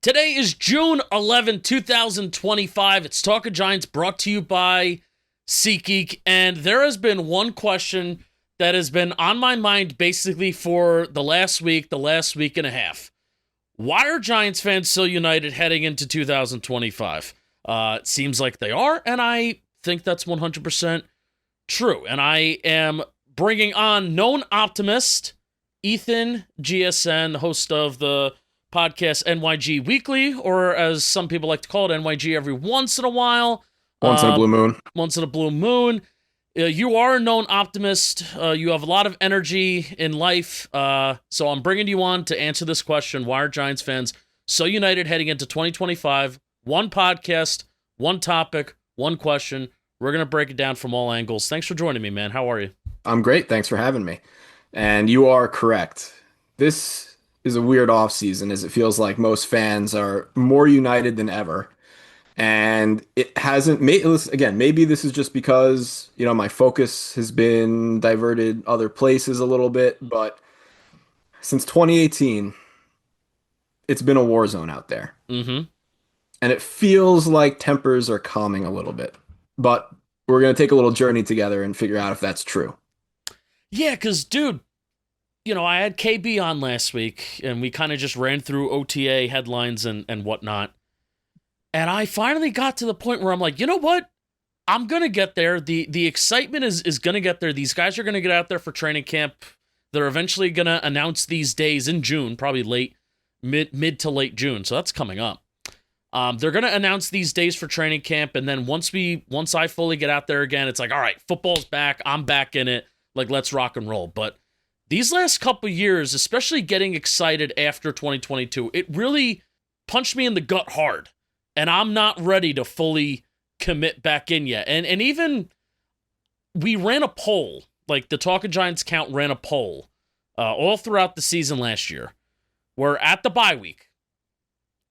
Today is June 11, 2025. It's Talk of Giants brought to you by SeatGeek. And there has been one question that has been on my mind basically for the last week and a half. Why are Giants fans so united heading into 2025? It seems like they are, and I think that's 100% true. And I am bringing on known optimist Ethan GSN, host of the podcast NYG Weekly, or as some people like to call it, NYG every once in a while. Once in a blue moon. Once in a blue moon. You are a known optimist. You have a lot of energy in life. So I'm bringing you on to answer this question. Why are Giants fans so united heading into 2025? One podcast, one topic, one question. We're going to break it down from all angles. Thanks for joining me, man. How are you? I'm great. Thanks for having me. And you are correct. This is a weird offseason as it feels like most fans are more united than ever. And it hasn't made, again, maybe this is just because, my focus has been diverted other places a little bit, but since 2018, it's been a war zone out there. Mm-hmm. And it feels like tempers are calming a little bit, but we're going to take a little journey together and figure out if that's true. Yeah, because, dude, I had KB on last week, and we kind of just ran through OTA headlines and whatnot. And I finally got to the point where I'm like, you know what? I'm going to get there. The excitement is going to get there. These guys are going to get out there for training camp. They're eventually going to announce these days in June, probably mid to late June. So that's coming up. They're going to announce these days for training camp. And then once I fully get out there again, it's like, all right, football's back. I'm back in it. Like, let's rock and roll. But these last couple years, especially getting excited after 2022, it really punched me in the gut hard. And I'm not ready to fully commit back in yet. And even we ran a poll, like the Talk of Giants count ran a poll all throughout the season last year, where at the bye week,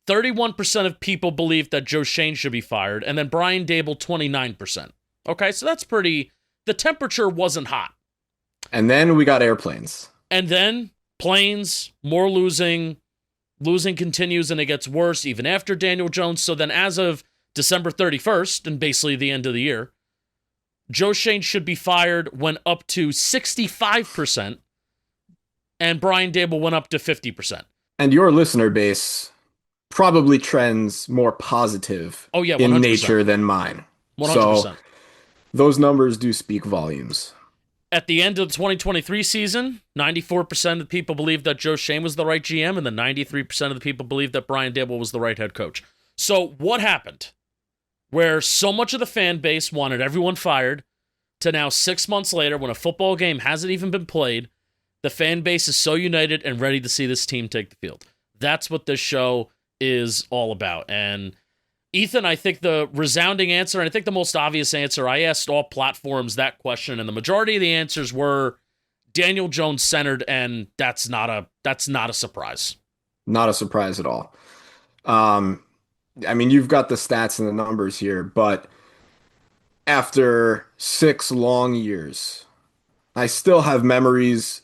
31% of people believed that Joe Schoen should be fired, and then Brian Daboll, 29%. Okay, so that's pretty, the temperature wasn't hot. And then we got airplanes. And then planes, more losing continues, and it gets worse even after Daniel Jones. So then as of December 31st, and basically the end of the year, Joe Schoen should be fired went up to 65%, and Brian Daboll went up to 50%. And your listener base probably trends more positive in nature than mine. 100%. So those numbers do speak volumes. At the end of the 2023 season, 94% of the people believed that Joe Schoen was the right GM, and then 93% of the people believed that Brian Daboll was the right head coach. So what happened? Where so much of the fan base wanted everyone fired, to now 6 months later, when a football game hasn't even been played, the fan base is so united and ready to see this team take the field. That's what this show is all about. And Ethan, I think the resounding answer, and I think the most obvious answer, I asked all platforms that question, and the majority of the answers were Daniel Jones centered, and that's not a surprise. Not a surprise at all. You've got the stats and the numbers here, but after 6 long years, I still have memories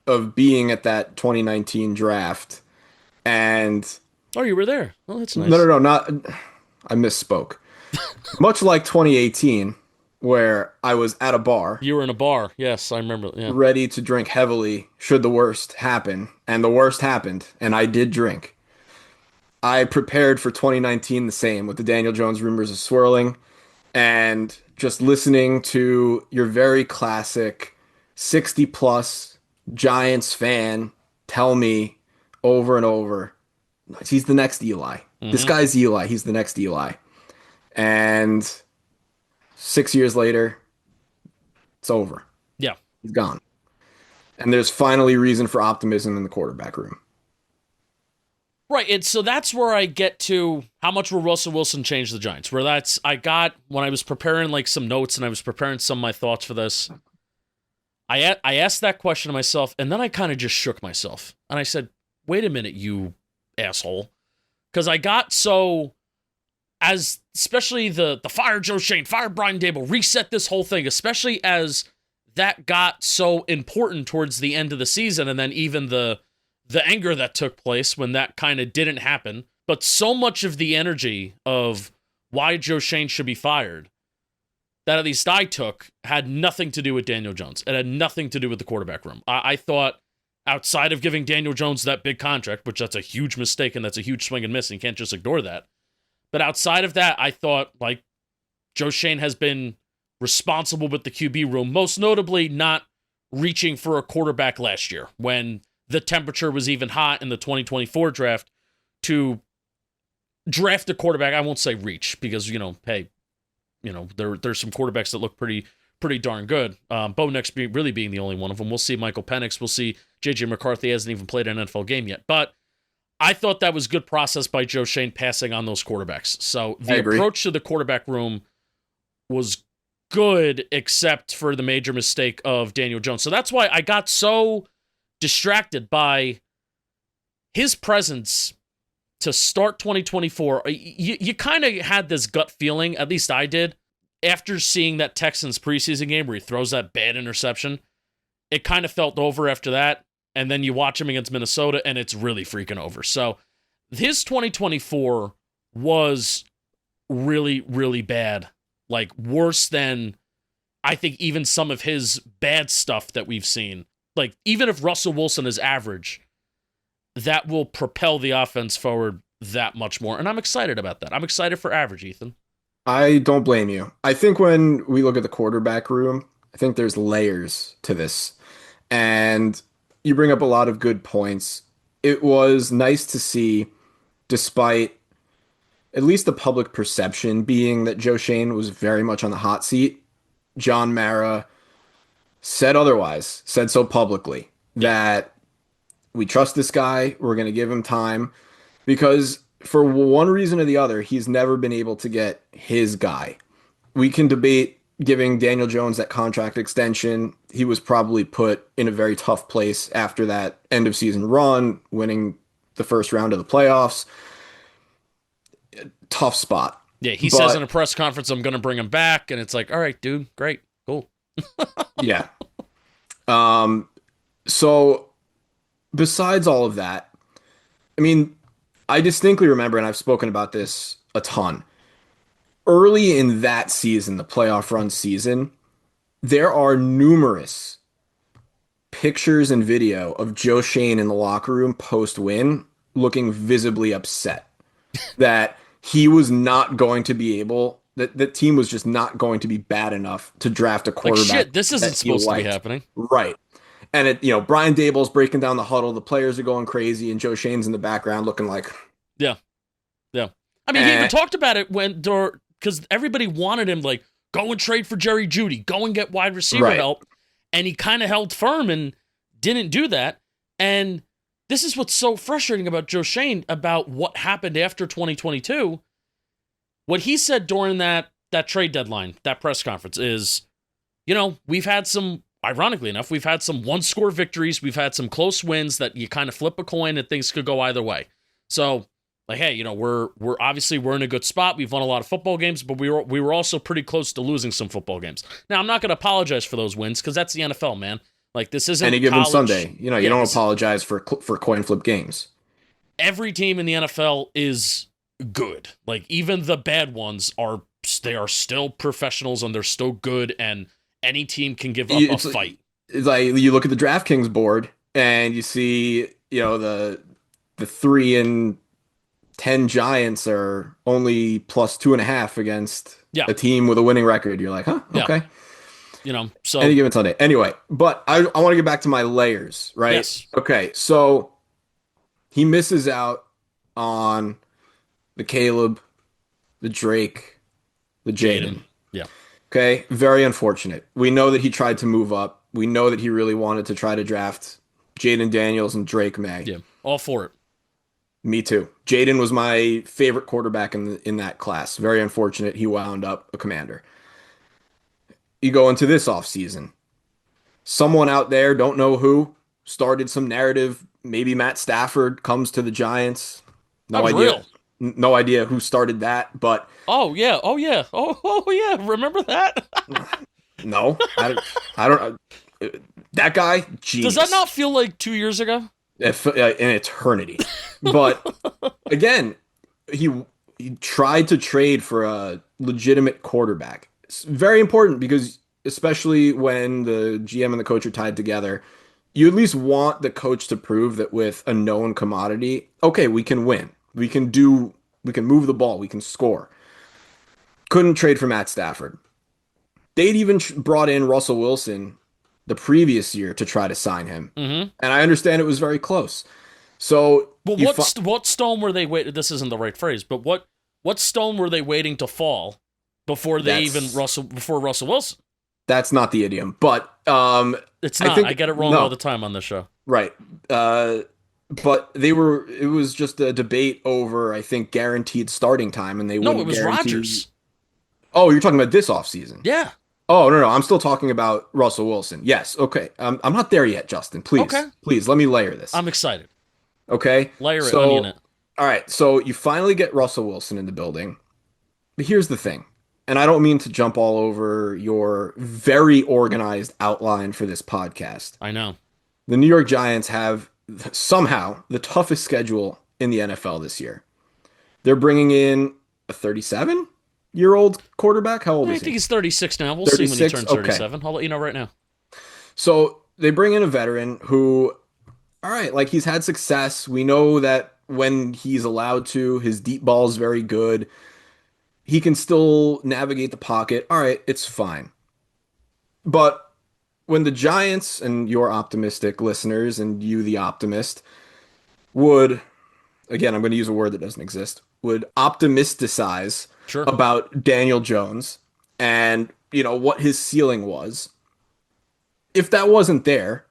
of being at that 2019 draft. And oh, you were there. Oh, that's nice. No, I misspoke. Much like 2018, where I was at a bar. You were in a bar. Yes, I remember. Yeah. Ready to drink heavily should the worst happen. And the worst happened, and I did drink. I prepared for 2019 the same, with the Daniel Jones rumors swirling, and just listening to your very classic 60-plus Giants fan tell me over and over, he's the next Eli. Mm-hmm. This guy's Eli. He's the next Eli. And 6 years later, it's over. Yeah. He's gone. And there's finally reason for optimism in the quarterback room. Right, and so that's where I get to how much will Russell Wilson change the Giants. When I was preparing like some notes and I was preparing some of my thoughts for this, I asked that question to myself, and then I kind of just shook myself. And I said, wait a minute, you asshole. Because I got so, as especially the fire Joe Schoen, fire Brian Daboll, reset this whole thing, especially as that got so important towards the end of the season, and then even the anger that took place when that kind of didn't happen, But so much of the energy of why Joe Schoen should be fired, that at least I took, had nothing to do with Daniel Jones. It had nothing to do with the quarterback room. I thought outside of giving Daniel Jones that big contract, which that's a huge mistake and that's a huge swing and miss, and you can't just ignore that. But outside of that, I thought, like, Joe Schoen has been responsible with the QB room, most notably not reaching for a quarterback last year when the temperature was even hot in the 2024 draft to draft a quarterback. I won't say reach because, hey, there's some quarterbacks that look pretty darn good. Bo Nix really being the only one of them. We'll see Michael Penix. We'll see J.J. McCarthy hasn't even played an NFL game yet. But I thought that was good process by Joe Schoen passing on those quarterbacks. So the approach to the quarterback room was good, except for the major mistake of Daniel Jones. So that's why I got so distracted by his presence to start 2024. You kind of had this gut feeling, at least I did, after seeing that Texans preseason game where he throws that bad interception. It kind of felt over after that, and then you watch him against Minnesota, and it's really freaking over. So his 2024 was really, really bad. Like, worse than, I think, even some of his bad stuff that we've seen. Like, even if Russell Wilson is average, that will propel the offense forward that much more. And I'm excited about that. I'm excited for average, Ethan. I don't blame you. I think when we look at the quarterback room, I think there's layers to this. And you bring up a lot of good points. It was nice to see, despite at least the public perception being that Joe Schoen was very much on the hot seat, John Mara said otherwise, said so publicly, that we trust this guy, we're going to give him time, because for one reason or the other, he's never been able to get his guy. We can debate giving Daniel Jones that contract extension. He was probably put in a very tough place after that end of season run, winning the first round of the playoffs. Tough spot. Yeah, he says in a press conference, I'm going to bring him back, and it's like, all right, dude, great, cool. Yeah. So besides all of that, I mean, I distinctly remember, and I've spoken about this a ton, early in that season, the playoff run season, there are numerous pictures and video of Joe Schoen in the locker room post-win looking visibly upset that he was not going to be able, that the team was just not going to be bad enough to draft a quarterback. Like, shit, this isn't supposed to be happening. Right. And Brian Daboll's breaking down the huddle, the players are going crazy, and Joe Schoen's in the background looking like... Yeah. I mean, he even talked about it because everybody wanted him, like, go and trade for Jerry Jeudy, go and get wide receiver help, and he kind of held firm and didn't do that. And this is what's so frustrating about Joe Schoen, about what happened after 2022. What he said during that trade deadline, that press conference, is, we've had some... Ironically enough, we've had some one-score victories. We've had some close wins that you kind of flip a coin and things could go either way. So, like, hey, we're in a good spot. We've won a lot of football games, but we were also pretty close to losing some football games. Now, I'm not going to apologize for those wins because that's the NFL, man. Like, this isn't any given college. Sunday. You don't apologize for coin flip games. Every team in the NFL is good. Like, even the bad ones are still professionals and they're still good, and any team can give up a fight. It's like you look at the DraftKings board and you see, the 3-10 Giants are only plus 2.5 against a team with a winning record. You're like, huh? Okay. So any given Sunday. Anyway, but I want to get back to my layers, right? Yes. Okay. So he misses out on the Caleb, the Drake, the Jaden. Yeah. Okay, very unfortunate. We know that he tried to move up. We know that he really wanted to try to draft Jaden Daniels and Drake May. Yeah, all for it. Me too. Jaden was my favorite quarterback in that class. Very unfortunate he wound up a Commander. You go into this offseason. Someone out there, don't know who, started some narrative. Maybe Matt Stafford comes to the Giants. No idea. Real. No idea who started that, but... Oh, yeah. Remember that? No, I don't. That guy, genius. Does that not feel like 2 years ago? An eternity. But again, he he tried to trade for a legitimate quarterback. It's very important because especially when the GM and the coach are tied together, you at least want the coach to prove that with a known commodity, okay, we can win. We can move the ball, we can score. Couldn't trade for Matt Stafford. They'd even brought in Russell Wilson the previous year to try to sign him. Mm-hmm. And I understand it was very close. So But what stone were they waiting? This isn't the right phrase, but what stone were they waiting to fall before before Russell Wilson? that's not the idiom, but It's I not. think I get it wrong no, all the time on this show. right. But it was just a debate over, I think, guaranteed starting time, and they No, it wouldn't was guarantee. Rodgers. Oh, you're talking about this offseason. Yeah. Oh, no, I'm still talking about Russell Wilson. Yes, okay. I'm not there yet, Justin. Okay. Please let me layer this. I'm excited. Okay. Layer it, So, onion it. all right. So you finally get Russell Wilson in the building. But here's the thing, and I don't mean to jump all over your very organized outline for this podcast. I know. The New York Giants have somehow the toughest schedule in the NFL this year. They're bringing in a 37-year-old quarterback. How old I is think he? he's 36 now. We'll see when he 36? turns Okay. 37. I'll let you know right now. So they bring in a veteran who, all right, like he's had success. We know that when he's allowed to, his deep ball is very good. He can still navigate the pocket. All right, it's fine. But when the Giants and your optimistic listeners and you, the optimist, would, again, I'm going to use a word that doesn't exist, would optimisticize Sure. about Daniel Jones and, what his ceiling was, if that wasn't there,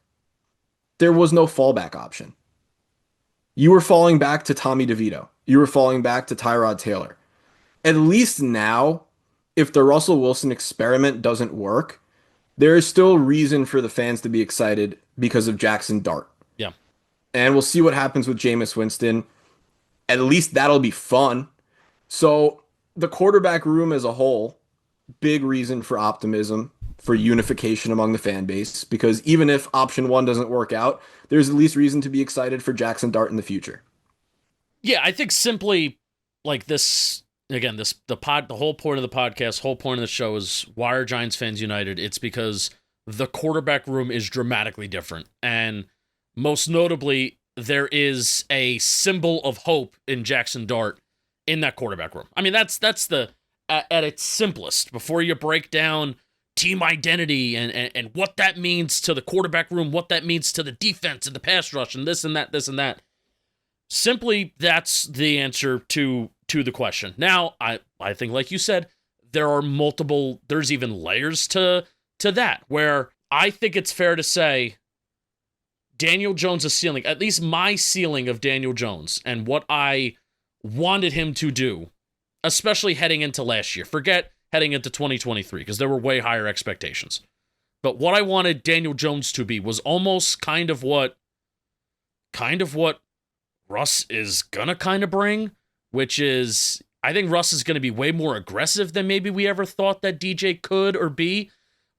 there was no fallback option. You were falling back to Tommy DeVito. You were falling back to Tyrod Taylor. At least now, if the Russell Wilson experiment doesn't work, there is still reason for the fans to be excited because of Jaxson Dart. Yeah. And we'll see what happens with Jameis Winston. At least that'll be fun. So the quarterback room as a whole, big reason for optimism, for unification among the fan base, because even if option one doesn't work out, there's at least reason to be excited for Jaxson Dart in the future. Yeah, I think simply like this again, the whole point of the podcast, whole point of the show is why are Giants fans united? It's because the quarterback room is dramatically different. And most notably, there is a symbol of hope in Jaxson Dart in that quarterback room. I mean, that's the at its simplest, before you break down team identity and what that means to the quarterback room, what that means to the defense and the pass rush and this and that. Simply, that's the answer to the question. Now, I think, like you said, there's even layers to that, where I think it's fair to say Daniel Jones' ceiling, at least my ceiling of Daniel Jones and what I wanted him to do, especially heading into last year. Forget heading into 2023, because there were way higher expectations. But what I wanted Daniel Jones to be was almost kind of what Russ is gonna kind of bring, which is, I think Russ is going to be way more aggressive than maybe we ever thought that DJ could or be.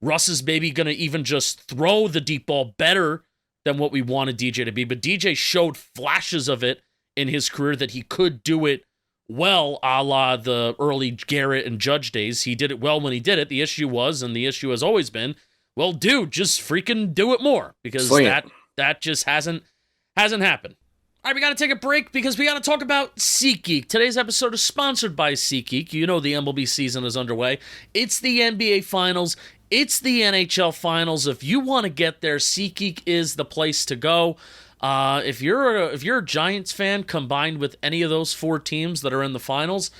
Russ is maybe going to even just throw the deep ball better than what we wanted DJ to be. But DJ showed flashes of it in his career that he could do it well, a la the early Garrett and Judge days. He did it well when he did it. The issue was, and the issue has always been, well, dude, just freaking do it more, because that just hasn't happened. All right, we got to take a break because we got to talk about SeatGeek. Today's episode is sponsored by SeatGeek. You know the MLB season is underway. It's the NBA Finals. It's the NHL Finals. If you want to get there, SeatGeek is the place to go. If you're a Giants fan combined with any of those four teams that are in the finals,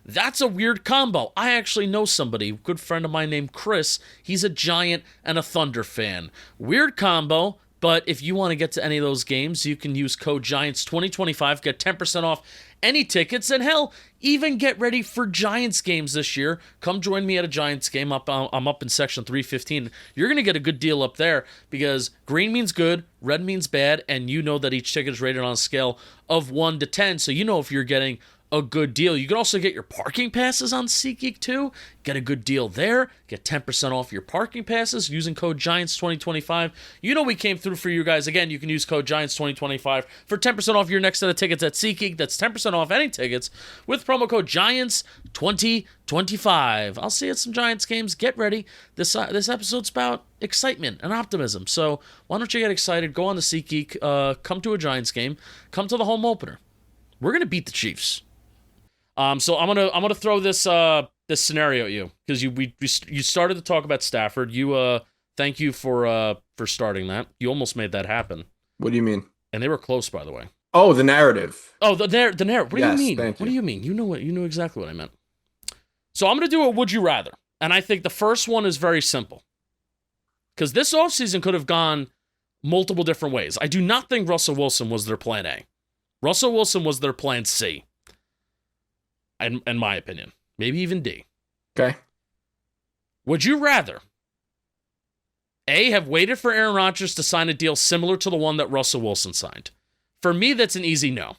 that's a weird combo. I actually know somebody, a good friend of mine named Chris. He's a Giant and a Thunder fan. Weird combo. But if you want to get to any of those games, you can use code GIANTS2025, get 10% off any tickets, and hell, even get ready for Giants games this year. Come join me at a Giants game. I'm up in section 315. You're going to get a good deal up there because green means good, red means bad, and you know that each ticket is rated on a scale of 1 to 10, so you know if you're getting a good deal. You can also get your parking passes on SeatGeek too. Get a good deal there. Get 10% off your parking passes using code GIANTS2025. You know we came through for you guys. Again, you can use code GIANTS2025 for 10% off your next set of tickets at SeatGeek. That's 10% off any tickets with promo code GIANTS2025. I'll see you at some Giants games. Get ready. This episode's about excitement and optimism. So why don't you get excited? Go on to SeatGeek. Come to a Giants game. Come to the home opener. We're gonna beat the Chiefs. So I'm gonna throw this scenario at you because you started to talk about Stafford. Thank you for starting that. You almost made that happen. What do you mean? And they were close, by the way. Oh, the narrative. Oh, the narrative. What do you mean? Thank you. What do you mean? You know exactly what I meant. So I'm gonna do a would you rather, and I think the first one is very simple because this offseason could have gone multiple different ways. I do not think Russell Wilson was their plan A. Russell Wilson was their plan C. In my opinion. Maybe even D. Okay. Would you rather A, have waited for Aaron Rodgers to sign a deal similar to the one that Russell Wilson signed? For me, that's an easy no.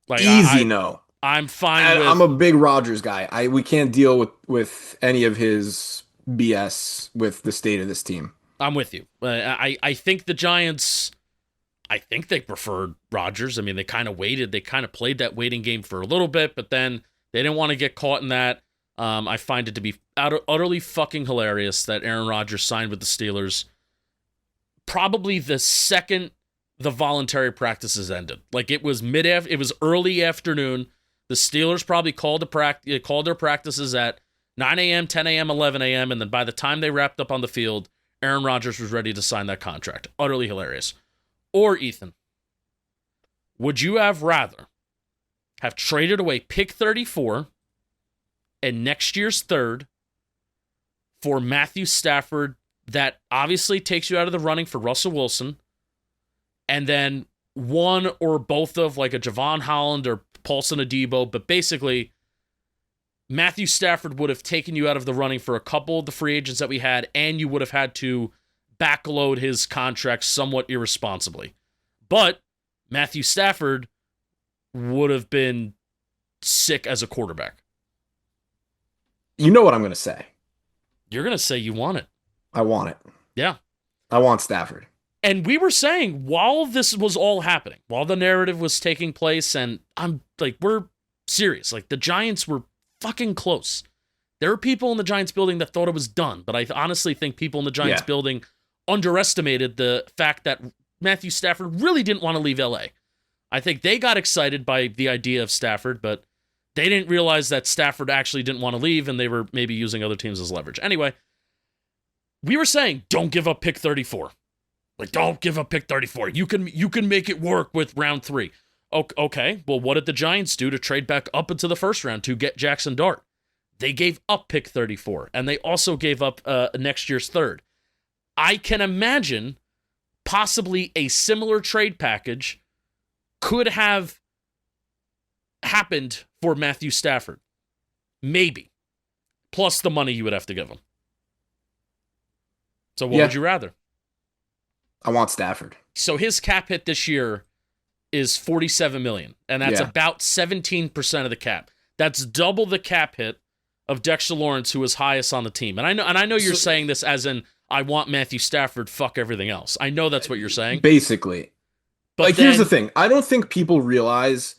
No. I'm fine with... I'm a big Rodgers guy. We can't deal with any of his BS with the state of this team. I'm with you. I think the Giants... I think they preferred Rodgers. I mean, they kind of waited. They kind of played that waiting game for a little bit, but then they didn't want to get caught in that. I find it to be utterly fucking hilarious that Aaron Rodgers signed with the Steelers probably the second the voluntary practices ended. Like, it was early afternoon. The Steelers probably called their practices at 9 a.m., 10 a.m., 11 a.m., and then by the time they wrapped up on the field, Aaron Rodgers was ready to sign that contract. Utterly hilarious. Or, Ethan, would you have rather have traded away pick 34 and next year's third for Matthew Stafford that obviously takes you out of the running for Russell Wilson, and then one or both of like a Javon Holland or Paulson Adebo, but basically Matthew Stafford would have taken you out of the running for a couple of the free agents that we had, and you would have had to backload his contract somewhat irresponsibly. But Matthew Stafford would have been sick as a quarterback. You know what I'm going to say. You're going to say you want it. I want it. Yeah. I want Stafford. And we were saying, while this was all happening, while the narrative was taking place, and I'm like, we're serious. Like, the Giants were fucking close. There were people in the Giants building that thought it was done, but I honestly think people in the Giants building underestimated the fact that Matthew Stafford really didn't want to leave LA. I think they got excited by the idea of Stafford, but they didn't realize that Stafford actually didn't want to leave, and they were maybe using other teams as leverage. Anyway, we were saying, don't give up pick 34. Like, don't give up pick 34. You can make it work with round 3. Okay, well, what did the Giants do to trade back up into the first round to get Jaxson Dart? They gave up pick 34, and they also gave up next year's third. I can imagine possibly a similar trade package could have happened for Matthew Stafford. Maybe. Plus the money you would have to give him. So what would you rather? I want Stafford. So his cap hit this year is $47 million, and that's about 17% of the cap. That's double the cap hit of Dexter Lawrence, who was highest on the team. And I know you're saying this as in, I want Matthew Stafford, fuck everything else. I know that's what you're saying. Basically. But like, here's the thing. I don't think people realize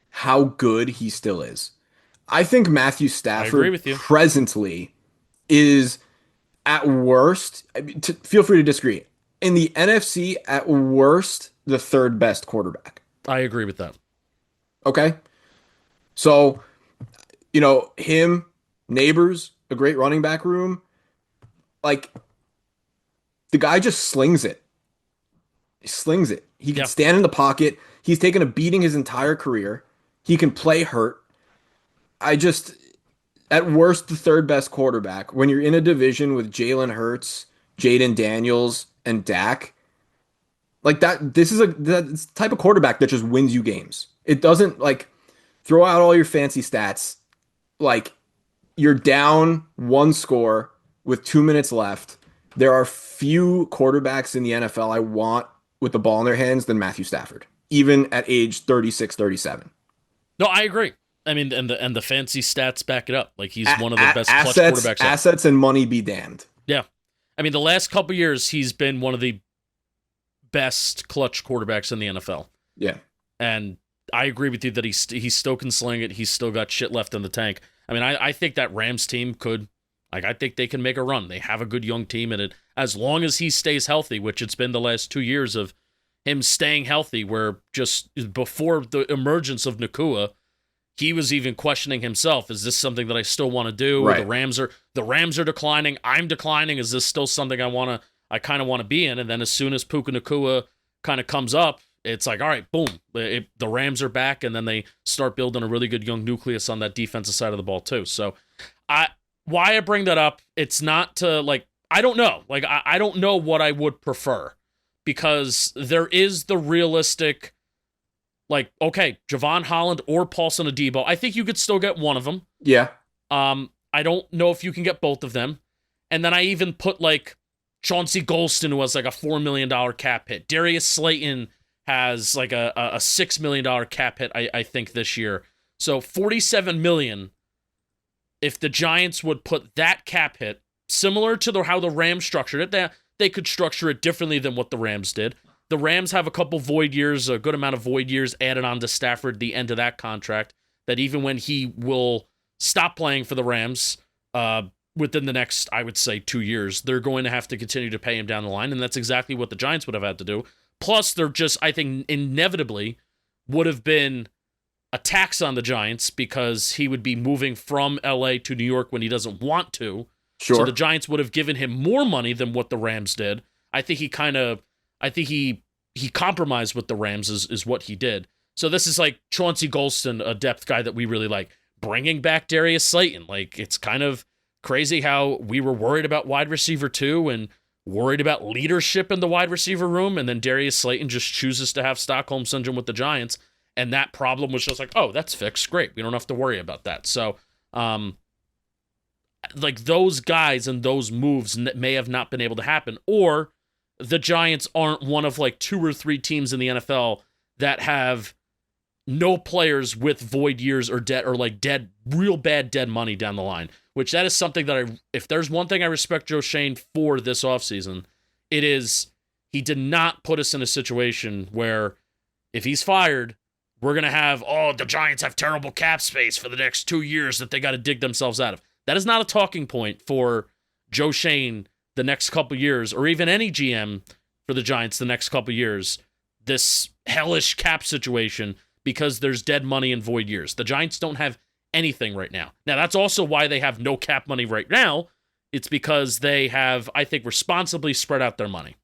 how good he still is. I think Matthew Stafford presently is at worst, feel free to disagree, in the NFC, at worst, the third best quarterback. I agree with that. Okay? So, him, Nabers, a great running back room. Like, the guy just slings it. He slings it. He can stand in the pocket. He's taken a beating his entire career. He can play hurt. At worst, the third best quarterback. When you're in a division with Jalen Hurts, Jaden Daniels, and Dak, like that, this is the type of quarterback that just wins you games. It doesn't, like, throw out all your fancy stats. Like, you're down one score with 2 minutes left. There are few quarterbacks in the NFL I want with the ball in their hands than Matthew Stafford, even at age 36, 37. No, I agree. I mean, and the fancy stats back it up. Like he's one of the best clutch assets, quarterbacks. Assets and money be damned. Yeah, I mean, the last couple years he's been one of the best clutch quarterbacks in the NFL. Yeah, and I agree with you that he still can sling it. He's still got shit left in the tank. I mean, I think that Rams team could, like, I think they can make a run. They have a good young team, and as long as he stays healthy, which it's been the last 2 years of him staying healthy, where just before the emergence of Nakua, he was even questioning himself. Is this something that I still want to do? Right. The Rams are declining. I'm declining. Is this still something I kind of want to be in? And then as soon as Puka Nakua kind of comes up, it's like, all right, boom. The Rams are back, and then they start building a really good young nucleus on that defensive side of the ball too. So why I bring that up, it's not to, like, I don't know. Like, I don't know what I would prefer, because there is the realistic, like, okay, Javon Holland or Paulson Adebo. I think you could still get one of them. yeah. I don't know if you can get both of them. And then I even put, like, Chauncey Golston, who has like a $4 million cap hit. Darius Slayton has like a $6 million cap hit, I think, this year. So $47 million. If the Giants would put that cap hit, similar to how the Rams structured it, they could structure it differently than what the Rams did. The Rams have a couple void years, a good amount of void years added on to Stafford, the end of that contract, that even when he will stop playing for the Rams within the next, I would say, 2 years, they're going to have to continue to pay him down the line, and that's exactly what the Giants would have had to do. Plus, they're just, I think, inevitably would have been a tax on the Giants, because he would be moving from LA to New York when he doesn't want to. Sure. So the Giants would have given him more money than what the Rams did. I think he compromised with the Rams is what he did. So this is like Chauncey Golston, a depth guy that we really like. Bringing back Darius Slayton. Like, it's kind of crazy how we were worried about wide receiver 2 and worried about leadership in the wide receiver room, and then Darius Slayton just chooses to have Stockholm Syndrome with the Giants, and that problem was just like, oh, that's fixed. Great. We don't have to worry about that. So, like, those guys and those moves may have not been able to happen, or the Giants aren't one of like 2 or 3 teams in the NFL that have no players with void years or debt, or like real bad dead money down the line, which that is something that if there's one thing I respect Joe Schoen for this offseason, it is he did not put us in a situation where if he's fired, we're going to have, the Giants have terrible cap space for the next 2 years that they got to dig themselves out of. That is not a talking point for Joe Schoen the next couple years, or even any GM for the Giants the next couple years, this hellish cap situation, because there's dead money in void years. The Giants don't have anything right now. Now, that's also why they have no cap money right now. It's because they have, I think, responsibly spread out their money,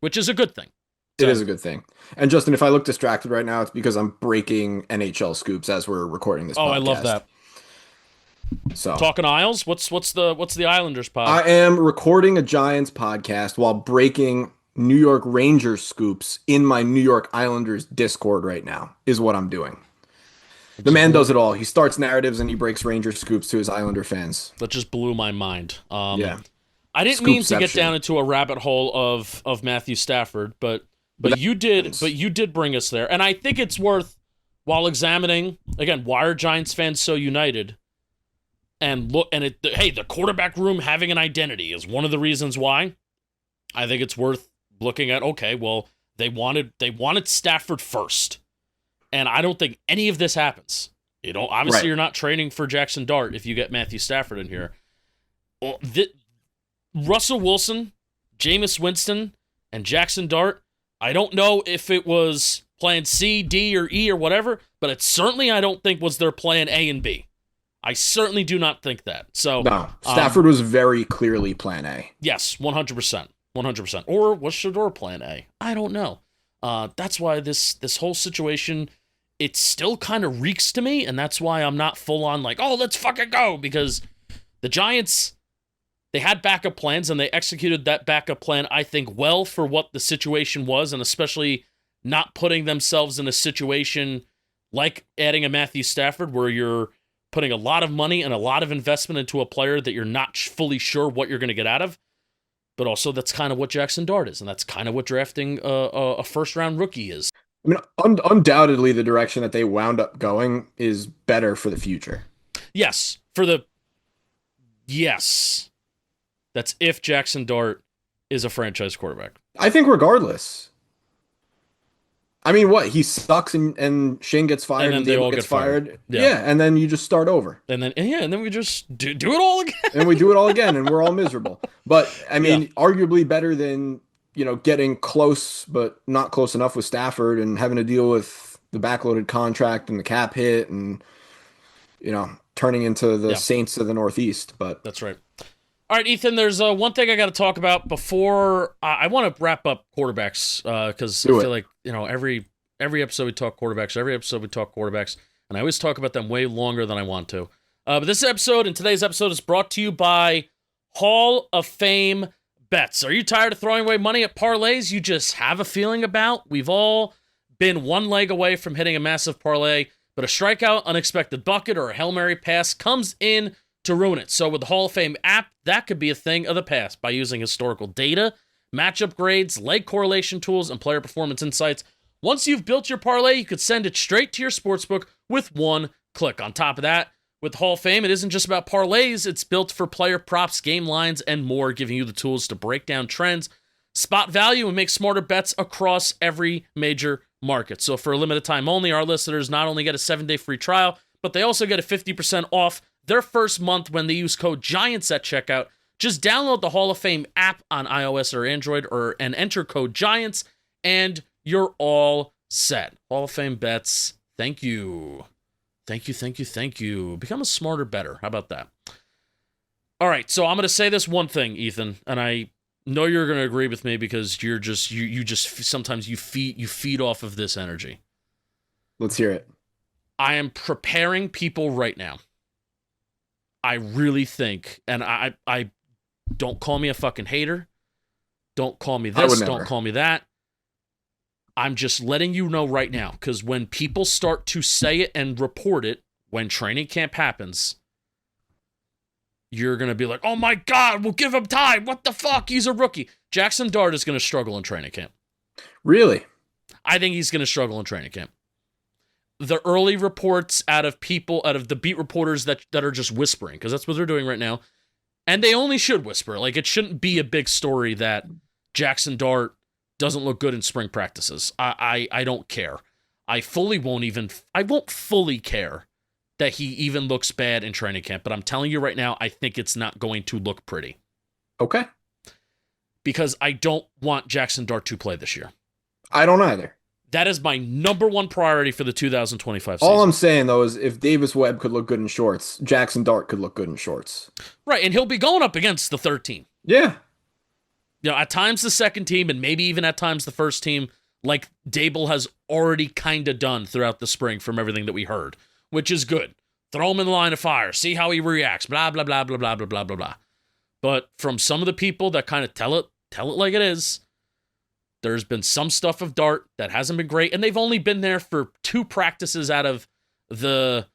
which is a good thing. It is a good thing. And Justin, if I look distracted right now, it's because I'm breaking NHL scoops as we're recording this podcast. I love that. So, talking Isles, what's the Islanders pod? I am recording a Giants podcast while breaking New York Rangers scoops in my New York Islanders Discord right now, is what I'm doing. The man does it all. He starts narratives and he breaks Rangers scoops to his Islander fans. That just blew my mind. Yeah. I didn't mean to get down into a rabbit hole of Matthew Stafford, but you did bring us there. And I think it's worth, while examining, again, why are Giants fans so united? And the quarterback room having an identity is one of the reasons why. I think it's worth looking at, okay, well, they wanted Stafford first. And I don't think any of this happens. Obviously, right. You're not trading for Jaxson Dart if you get Matthew Stafford in here. Well, Russell Wilson, Jameis Winston, and Jaxson Dart, I don't know if it was plan C, D, or E, or whatever, but it certainly, I don't think, was their plan A and B. I certainly do not think that. So no, Stafford was very clearly plan A. Yes, 100%. 100%. Or was Shador plan A? I don't know. That's why this whole situation, it still kind of reeks to me, and that's why I'm not full on like, let's fucking go, because the Giants, they had backup plans, and they executed that backup plan, I think, well for what the situation was, and especially not putting themselves in a situation like adding a Matthew Stafford where you're putting a lot of money and a lot of investment into a player that you're not fully sure what you're going to get out of. But also, that's kind of what Jaxson Dart is, and that's kind of what drafting a first-round rookie is. I mean, undoubtedly, the direction that they wound up going is better for the future. Yes, for the yes. That's if Jaxson Dart is a franchise quarterback. I think regardless. I mean, what? He sucks and Shane gets And fired then and they Dable all gets get fired. fired. Yeah. Yeah, and then you just start over. And then we just do it all again. And we do it all again and we're all miserable. But I Yeah. mean, arguably better than, getting close but not close enough with Stafford and having to deal with the backloaded contract and the cap hit and, turning into the Yeah, Saints of the Northeast. But that's right. All right, Ethan, there's one thing I got to talk about before I want to wrap up quarterbacks because I do feel it. like, every episode we talk quarterbacks, and I always talk about them way longer than I want to. But today's episode is brought to you by Hall of Fame Bets. Are you tired of throwing away money at parlays you just have a feeling about? We've all been one leg away from hitting a massive parlay, but a strikeout, unexpected bucket, or a Hail Mary pass comes in to ruin it. So with the Hall of Fame app, that could be a thing of the past by using historical data, matchup grades, leg correlation tools, and player performance insights. Once you've built your parlay, you could send it straight to your sportsbook with one click. On top of that, with Hall of Fame, it isn't just about parlays. It's built for player props, game lines, and more, giving you the tools to break down trends, spot value, and make smarter bets across every major market. So for a limited time only, our listeners not only get a 7-day free trial, but they also get a 50% off their first month when they use code GIANTS at checkout. Just download the Hall of Fame app on iOS or Android and enter code GIANTS, and you're all set. Hall of Fame bets. Thank you. Thank you. Become a smarter better. How about that? All right, so I'm going to say this one thing, Ethan, and I know you're going to agree with me because you're just you just sometimes you feed off of this energy. Let's hear it. I am preparing people right now. I really think, and I don't call me a fucking hater. Don't call me this. Don't call me that. I'm just letting you know right now, because when people start to say it and report it when training camp happens, you're going to be like, oh my God, we'll give him time. What the fuck? He's a rookie. Jaxson Dart is going to struggle in training camp. Really? I think he's going to struggle in training camp. The early reports out of the beat reporters that are just whispering, because that's what they're doing right now, and they only should whisper. Like, it shouldn't be a big story that Jaxson Dart doesn't look good in spring practices. I don't care. I won't fully care that he even looks bad in training camp, but I'm telling you right now, I think it's not going to look pretty. Okay. Because I don't want Jaxson Dart to play this year. I don't either. That is my number one priority for the 2025 season. All I'm saying, though, is if Davis Webb could look good in shorts, Jaxson Dart could look good in shorts. Right, and he'll be going up against the third team. Yeah. At times the second team, and maybe even at times the first team, like Dable has already kind of done throughout the spring from everything that we heard, which is good. Throw him in the line of fire, see how he reacts, blah, blah, blah, blah, blah, blah, blah, blah, blah. But from some of the people that kind of tell it like it is, there's been some stuff of Dart that hasn't been great, and they've only been there for 2 practices out of the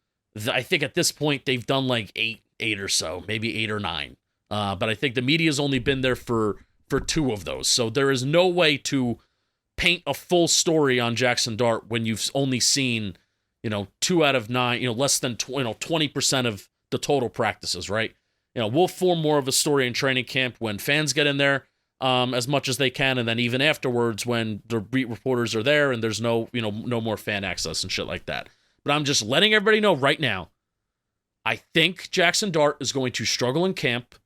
I think at this point they've done like eight or so, maybe 8 or 9. But I think the media's only been there for 2 of those. So there is no way to paint a full story on Jaxson Dart when you've only seen, 2 out of 9, less than 20% of the total practices, right? We'll form more of a story in training camp when fans get in there as much as they can, and then even afterwards when the beat reporters are there and there's no more fan access and shit like that. But I'm just letting everybody know right now, I think Jaxson Dart is going to struggle in camp.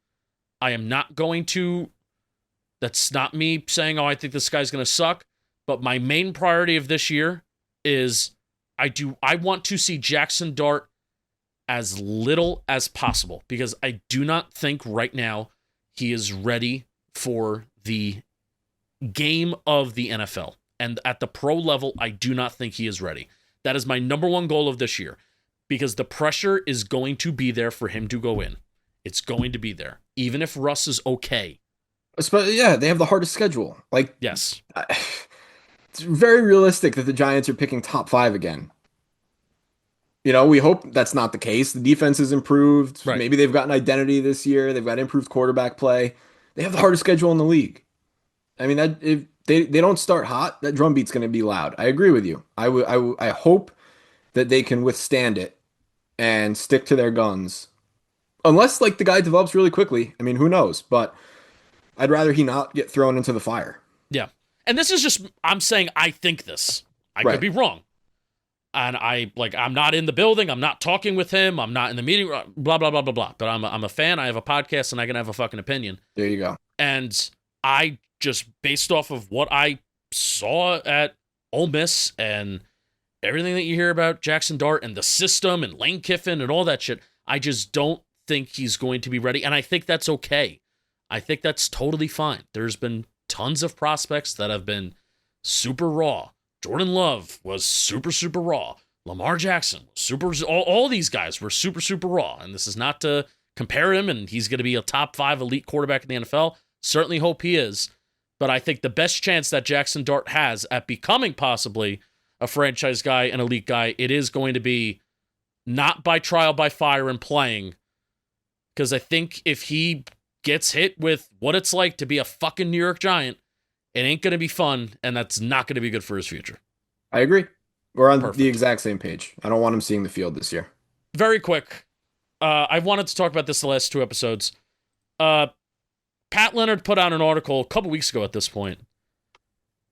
I am not going to, that's not me saying, I think this guy's going to suck, but my main priority of this year is I want to see Jaxson Dart as little as possible, because I do not think right now he is ready for the game of the NFL. And at the pro level, I do not think he is ready. That is my number one goal of this year, because the pressure is going to be there for him to go in. It's going to be there, even if Russ is okay. Yeah, they have the hardest schedule. Yes. It's very realistic that the Giants are picking top 5 again. We hope that's not the case. The defense has improved. Right. Maybe they've got an identity this year. They've got improved quarterback play. They have the hardest schedule in the league. I mean, they don't start hot, that drum beat's going to be loud. I agree with you. I hope that they can withstand it and stick to their guns. Unless like the guy develops really quickly. I mean, who knows? But I'd rather he not get thrown into the fire. Yeah. And this is just, I'm saying I think this. I could Right. be wrong. And I'm not in the building. I'm not talking with him. I'm not in the meeting. Blah, blah, blah, blah, blah. But I'm a fan. I have a podcast and I can have a fucking opinion. There you go. And I just, based off of what I saw at Ole Miss and everything that you hear about Jaxson Dart and the system and Lane Kiffin and all that shit, I just don't think he's going to be ready. And I think that's okay. I think that's totally fine. There's been tons of prospects that have been super raw. Jordan Love was super, super raw. Lamar Jackson, all these guys were super, super raw. And this is not to compare him, and he's going to be a top 5 elite quarterback in the NFL. Certainly hope he is. But I think the best chance that Jaxson Dart has at becoming possibly a franchise guy, an elite guy, it is going to be not by trial by fire and playing. Because I think if he gets hit with what it's like to be a fucking New York Giant, it ain't going to be fun, and that's not going to be good for his future. I agree. We're on Perfect. the exact same page. I don't want him seeing the field this year. Very quick. I wanted to talk about this the last 2 episodes. Pat Leonard put out an article a couple weeks ago at this point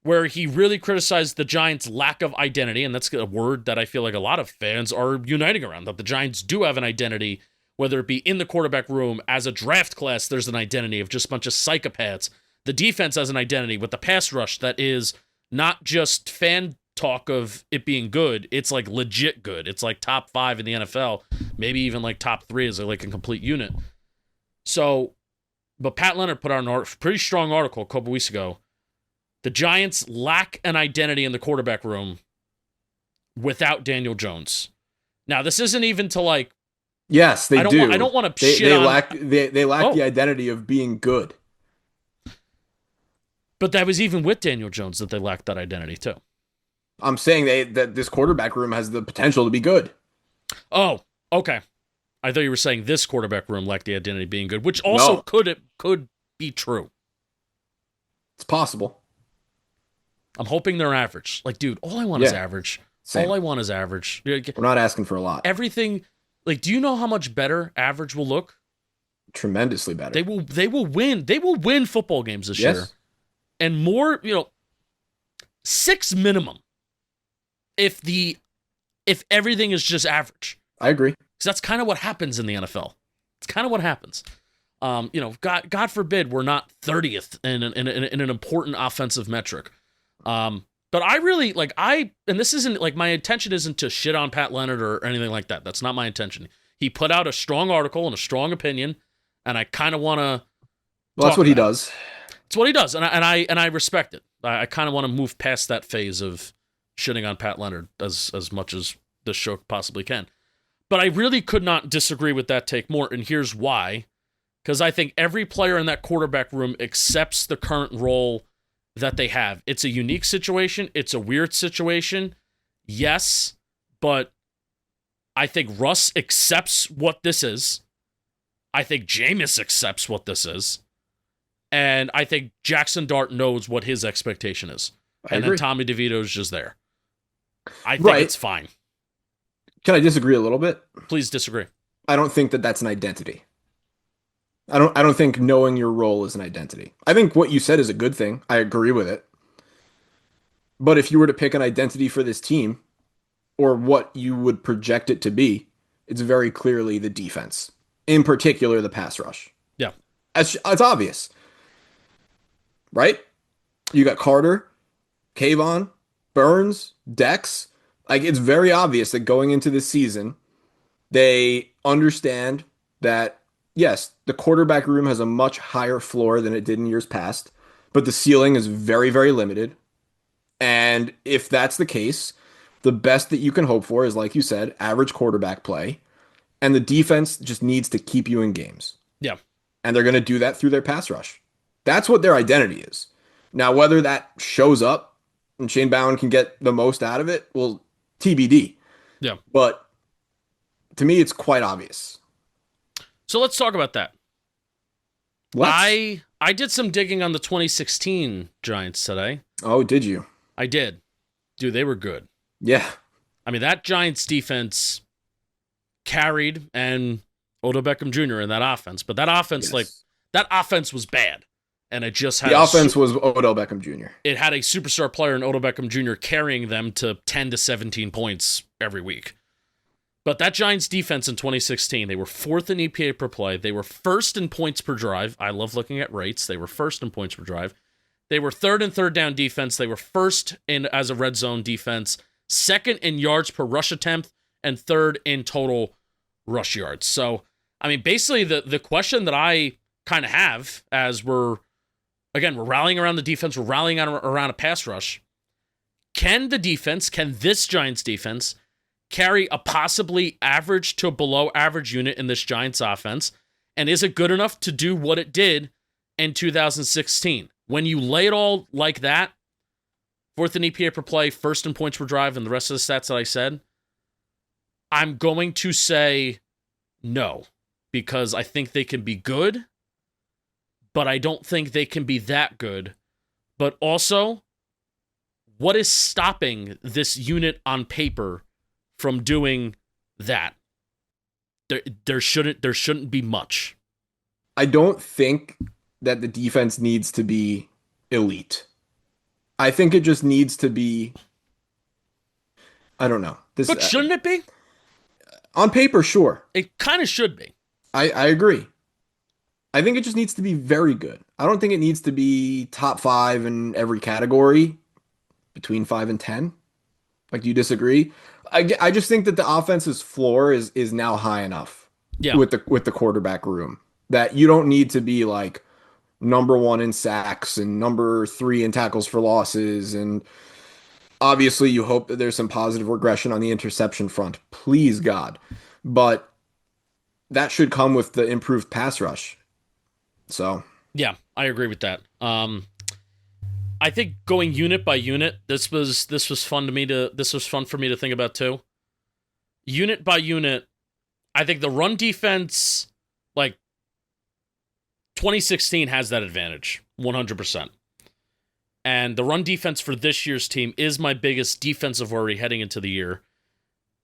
where he really criticized the Giants' lack of identity, and that's a word that I feel like a lot of fans are uniting around, that the Giants do have an identity, whether it be in the quarterback room, as a draft class, there's an identity of just a bunch of psychopaths. The defense has an identity with the pass rush that is not just fan talk of it being good, it's like legit good. It's like top 5 in the NFL, maybe even like top 3 as like a complete unit. So, but Pat Leonard put out a pretty strong article a couple weeks ago. The Giants lack an identity in the quarterback room without Daniel Jones. Now, this isn't even to like. Yes, they do. I don't want to shit they on. They lack the identity of being good. But that was even with Daniel Jones that they lacked that identity too. I'm saying that this quarterback room has the potential to be good. Oh, okay. I thought you were saying this quarterback room lacked the identity of being good, which also could be true. It's possible. I'm hoping they're average. Like, dude, all I want is average. Same. All I want is average. We're not asking for a lot. Everything, like, do you know how much better average will look? Tremendously better. They will win. They will win football games this year. And more, 6 minimum. If everything is just average. I agree. Because that's kind of what happens in the NFL. It's kind of what happens. God forbid we're not 30th in an important offensive metric. But I really and this isn't like, my intention isn't to shit on Pat Leonard or anything like that. That's not my intention. He put out a strong article and a strong opinion, and I kind of want to. Well, that's what he does. It's what he does, and I respect it. I kind of want to move past that phase of shitting on Pat Leonard as much as this show possibly can. But I really could not disagree with that take more, and here's why. Because I think every player in that quarterback room accepts the current role that they have. It's a unique situation. It's a weird situation. Yes, but I think Russ accepts what this is. I think Jameis accepts what this is. And I think Jaxson Dart knows what his expectation is. And then Tommy DeVito's just there. I think it's fine. Can I disagree a little bit? Please disagree. I don't think that that's an identity. I don't think knowing your role is an identity. I think what you said is a good thing. I agree with it. But if you were to pick an identity for this team, or what you would project it to be, it's very clearly the defense. In particular, the pass rush. Yeah. It's obvious. Right? You got Carter, Kayvon, Burns, Dex. Like, it's very obvious that going into this season, they understand that, yes, the quarterback room has a much higher floor than it did in years past, but the ceiling is very, very limited. And if that's the case, the best that you can hope for is, like you said, average quarterback play. And the defense just needs to keep you in games. Yeah. And they're going to do that through their pass rush. That's what their identity is. Now, whether that shows up and Shane Bowen can get the most out of it, well, TBD. Yeah. But to me, it's quite obvious. So let's talk about that. I I did some digging on the 2016 Giants today. Oh, did you? I did. Dude, they were good. Yeah. I mean, that Giants defense carried and Odell Beckham Jr. in that offense. But that offense, Yes. that offense was bad. And it just had The offense was Odell Beckham Jr. it had a superstar player in Odell Beckham Jr. carrying them to 10 to 17 points every week. But that Giants defense in 2016, they were fourth in EPA per play. They were first in points per drive. I love looking at rates. They were first in points per drive. They were third in third down defense. They were first in as a red zone defense, second in yards per rush attempt, and third in total rush yards. So, I mean, basically the question that I kind of have as we're rallying around the defense, we're rallying around a pass rush. Can this Giants defense carry a possibly average to below average unit in this Giants offense? And is it good enough to do what it did in 2016? When you lay it all like that, fourth in EPA per play, first in points per drive, and the rest of the stats that I said, I'm going to say no, because I think they can be good, but I don't think they can be that good. But also, what is stopping this unit on paper from doing that? There shouldn't be much. I don't think that the defense needs to be elite. I think it just needs to be, I don't know. But shouldn't it be? On paper, sure. It kind of should be. I agree. I think it just needs to be very good. I don't think it needs to be top 5 in every category, between 5 and 10. Like, do you disagree? I just think that the offense's floor is now high enough with the quarterback room that you don't need to be like number 1 in sacks and number 3 in tackles for losses. And obviously you hope that there's some positive regression on the interception front. Please, God. But that should come with the improved pass rush. So yeah, I agree with that. I think going unit by unit, this was fun for me to think about too. Unit by unit, I think the run defense, like 2016 has that advantage, 100%. And the run defense for this year's team is my biggest defensive worry heading into the year.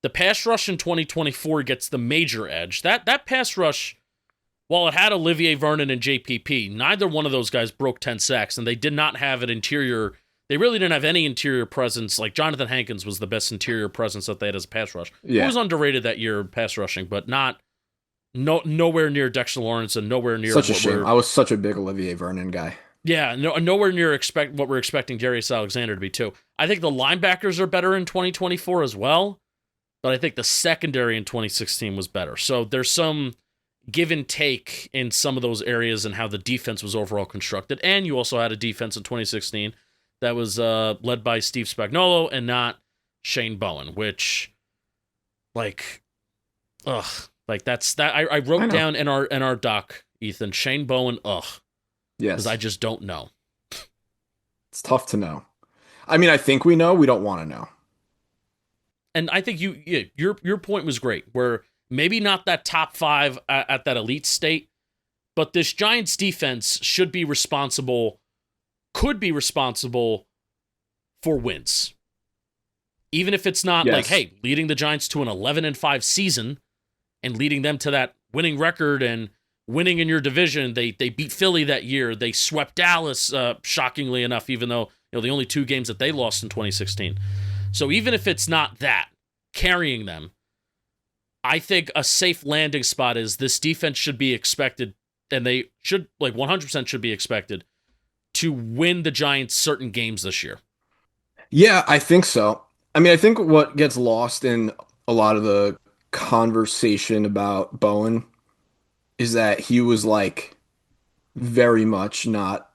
The pass rush in 2024 gets the major edge. That pass rush, while it had Olivier Vernon and JPP, neither one of those guys broke 10 sacks, and they did not have an interior. They really didn't have any interior presence. Like, Jonathan Hankins was the best interior presence that they had as a pass rush. yeah. He was underrated that year pass rushing, but nowhere near Dexter Lawrence and nowhere near Such a shame. I was such a big Olivier Vernon guy. Yeah, nowhere near what we're expecting Darius Alexander to be too. I think the linebackers are better in 2024 as well, but I think the secondary in 2016 was better. So there's some give and take in some of those areas and how the defense was overall constructed. And you also had a defense in 2016 that was led by Steve Spagnuolo and not Shane Bowen, which, like, that's that. I wrote down in our doc, Ethan, Shane Bowen, Yes. Because I just don't know. It's tough to know. I mean, I think we know. We don't want to know. And I think your point was great, where maybe not that top 5 at that elite state, but this Giants defense could be responsible for wins. Even if it's not like, hey, leading the Giants to an 11-5 season and leading them to that winning record and winning in your division. They beat Philly that year. They swept Dallas, shockingly enough, even though the only 2 games that they lost in 2016. So even if it's not that, carrying them, I think a safe landing spot is this defense should be expected, and they should, 100% should be expected, to win the Giants certain games this year. Yeah, I think so. I mean, I think what gets lost in a lot of the conversation about Bowen is that he was very much not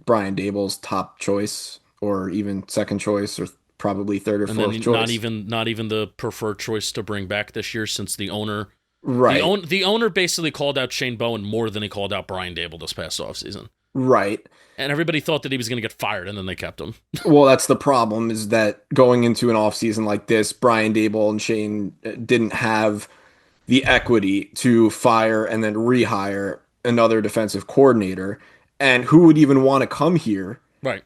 Brian Dable's top choice or even second choice or probably third or fourth choice. Not even the preferred choice to bring back this year, since the owner, right? The owner basically called out Shane Bowen more than he called out Brian Dable this past offseason. Right. And everybody thought that he was going to get fired, and then they kept him. Well, that's the problem, is that going into an offseason like this, Brian Dable and Shane didn't have the equity to fire and then rehire another defensive coordinator, and who would even want to come here Right.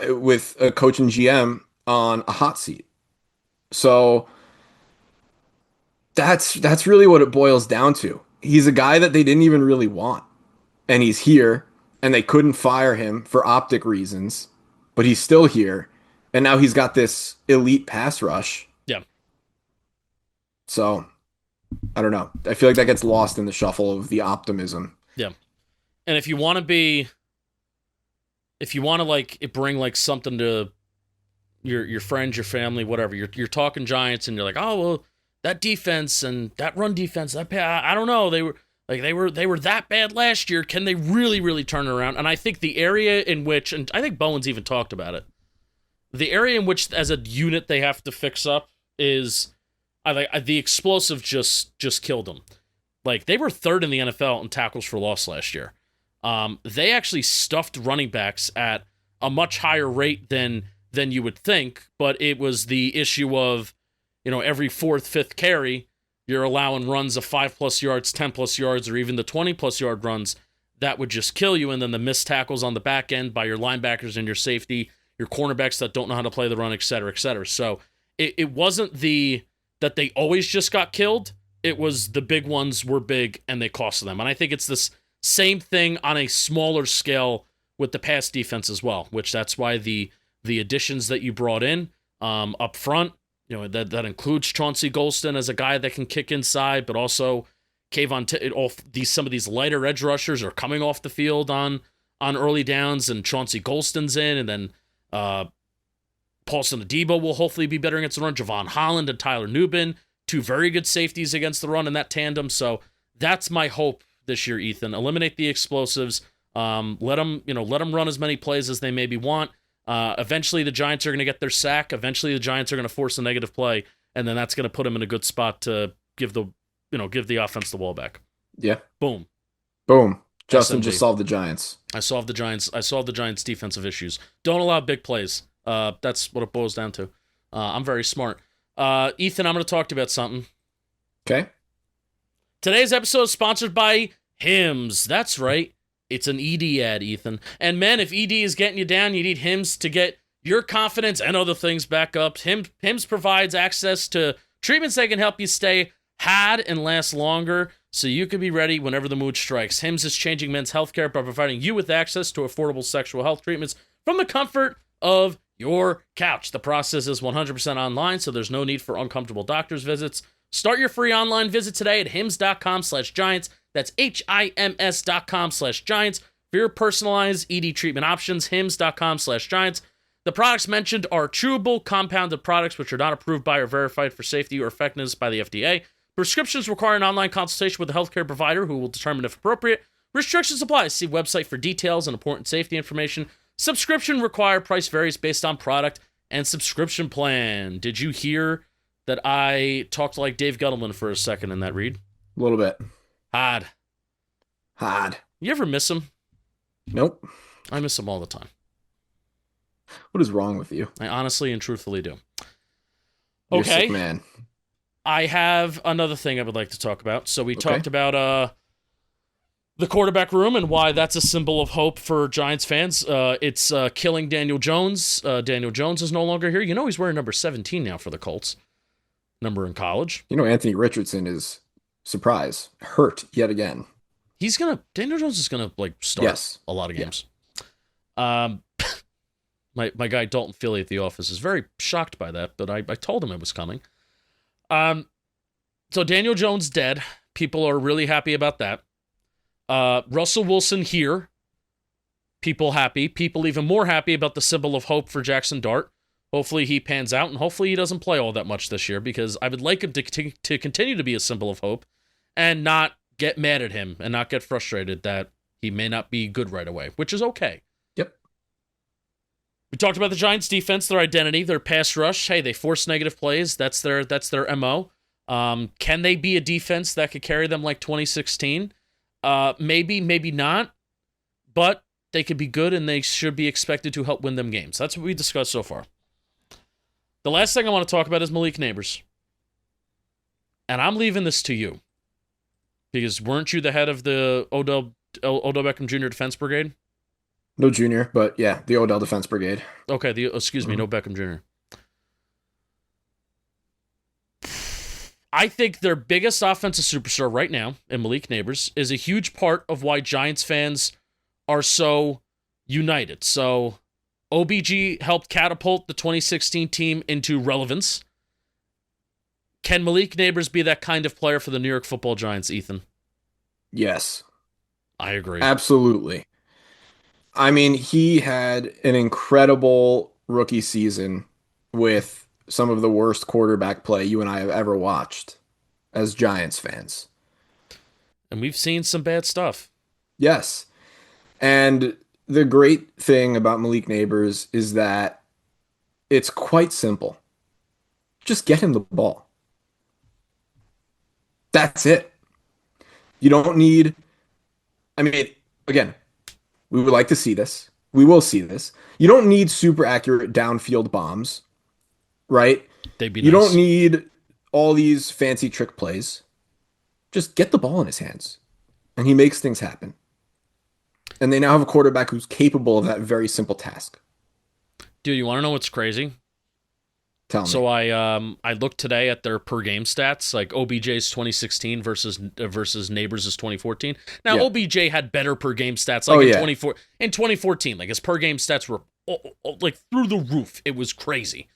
with a coach and GM on a hot seat? So that's really what it boils down to. He's a guy that they didn't even really want, and he's here, and they couldn't fire him for optic reasons, but he's still here, and now he's got this elite pass rush. Yeah. So I don't know. I feel like that gets lost in the shuffle of the optimism. Yeah. And if you want to like bring like something to your friends, your family, whatever, you're talking Giants and you're like, oh well, that defense and that run defense, I don't know, they were that bad last year. Can they really turn it around? And I think the area in which, and I think Bowen's even talked about it, the area in which as a unit they have to fix up is, the explosive just killed them. Like, they were third in the NFL in tackles for loss last year. They actually stuffed running backs at a much higher rate than you would think, but it was the issue of, every fourth, fifth carry, you're allowing runs of 5+ yards, 10+ yards, or even the 20+ yard runs that would just kill you. And then the missed tackles on the back end by your linebackers and your safety, your cornerbacks that don't know how to play the run, et cetera, et cetera. So it wasn't that they always just got killed. It was the big ones were big and they cost them. And I think it's this same thing on a smaller scale with the pass defense as well, which that's why the additions that you brought in up front, that includes Chauncey Golston as a guy that can kick inside, but also some of these lighter edge rushers are coming off the field on early downs, and Chauncey Golston's in, and then Paulson Adebo will hopefully be better against the run. Javon Holland and Tyler Nubin, two very good safeties against the run in that tandem. So that's my hope this year, Ethan. Eliminate the explosives. Let them run as many plays as they maybe want. Eventually the Giants are going to get their sack. Eventually the Giants are going to force a negative play, and then that's going to put them in a good spot to give the offense the ball back. Yeah. Boom. Justin SMG. just solved the Giants. I solved the Giants' defensive issues. Don't allow big plays. That's what it boils down to. I'm very smart. Ethan, I'm going to talk to you about something. Okay. Today's episode is sponsored by Hims. That's right. It's an ED ad, Ethan. And man, if ED is getting you down, you need Hims to get your confidence and other things back up. Hims provides access to treatments that can help you stay had and last longer, so you can be ready whenever the mood strikes. Hims is changing men's healthcare by providing you with access to affordable sexual health treatments from the comfort of your couch. The process is 100% online, so there's no need for uncomfortable doctor's visits. Start your free online visit today at hims.com/giants. That's HIMS.com/giants. For your personalized ED treatment options, hims.com/giants. The products mentioned are chewable, compounded products which are not approved by or verified for safety or effectiveness by the FDA. Prescriptions require an online consultation with a healthcare provider who will determine if appropriate. Restrictions apply. See website for details and important safety information. Subscription required. Price varies based on product and subscription plan. Did you hear that I talked like Dave Gettleman for a second in that read? A little bit. Hard. You ever miss him? Nope. I miss him all the time. What is wrong with you? I honestly and truthfully do. You're Okay. sick, man. I have another thing I would like to talk about. So we talked about the quarterback room and why that's a symbol of hope for Giants fans. It's killing Daniel Jones. Daniel Jones is no longer here. He's wearing number 17 now for the Colts. Number in college. Anthony Richardson is, surprise, hurt yet again. Daniel Jones is gonna start a lot of games. Yeah. My guy Dalton Philly at the office is very shocked by that, but I told him it was coming. So Daniel Jones dead. People are really happy about that. Russell Wilson here. People happy. People even more happy about the symbol of hope for Jaxson Dart. Hopefully he pans out, and hopefully he doesn't play all that much this year, because I would like him to continue to be a symbol of hope and not get mad at him and not get frustrated that he may not be good right away, which is okay. Yep. We talked about the Giants' defense, their identity, their pass rush. Hey, they force negative plays. That's their MO. Can they be a defense that could carry them like 2016? Maybe, maybe not. But they could be good, and they should be expected to help win them games. That's what we discussed so far. The last thing I want to talk about is Malik Nabers. And I'm leaving this to you. Because weren't you the head of the Odell Beckham Jr. Defense Brigade? No junior, but yeah, the Odell Defense Brigade. Okay, excuse me, Mhm. no Beckham Jr. I think their biggest offensive superstar right now, in Malik Nabers, is a huge part of why Giants fans are so united. So OBG helped catapult the 2016 team into relevance. Can Malik Nabers be that kind of player for the New York Football Giants, Ethan? Yes, I agree. absolutely. I mean, he had an incredible rookie season with some of the worst quarterback play you and I have ever watched as Giants fans. And we've seen some bad stuff. Yes. And the great thing about Malik Nabers is that it's quite simple. Just get him the ball. That's it. You don't need, I mean, again, we would like to see this. We will see this. You don't need super accurate downfield bombs, right? They'd be You don't nice. need all these fancy trick plays. Just get the ball in his hands, and he makes things happen. And they now have a quarterback who's capable of that very simple task. Dude, you want to know what's crazy? Tell me. So I looked today at their per game stats, like OBJ's 2016 versus Nabers' 2014. Now Yeah. OBJ had better per game stats, Oh like yeah. in 2014, like his per game stats were like through the roof. It was crazy.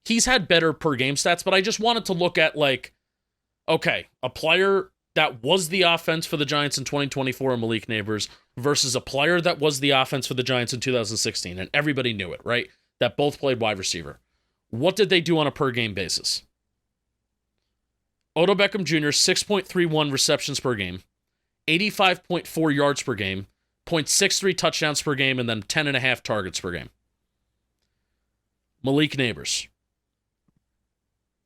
He's had better per game stats, but I just wanted to look at like, okay, a player that was the offense for the Giants in 2024, Malik Nabers, versus a player that was the offense for the Giants in 2016, and everybody knew it, right? That both played wide receiver. What did they do on a per game basis? Odell Beckham Jr., 6.31 receptions per game, 85.4 yards per game, 0.63 touchdowns per game, and then 10.5 targets per game. Malik Nabers,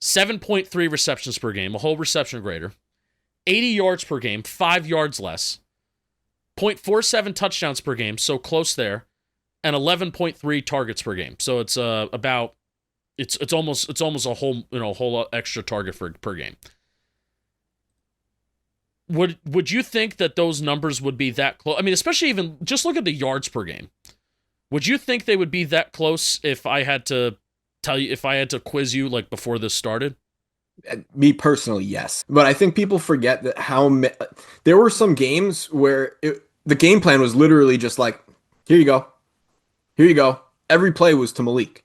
7.3 receptions per game, a whole reception grader, 80 yards per game, 5 yards less, 0.47 touchdowns per game, so close there, and 11.3 targets per game. So it's about it's almost a whole extra target per game. Would you think that those numbers would be that close? I mean, especially even just look at the yards per game. Would you think they would be that close if I had to quiz you like before this started? Me personally, yes. But I think people forget that there were some games where the game plan was literally just like, here you go. Here you go. Every play was to Malik.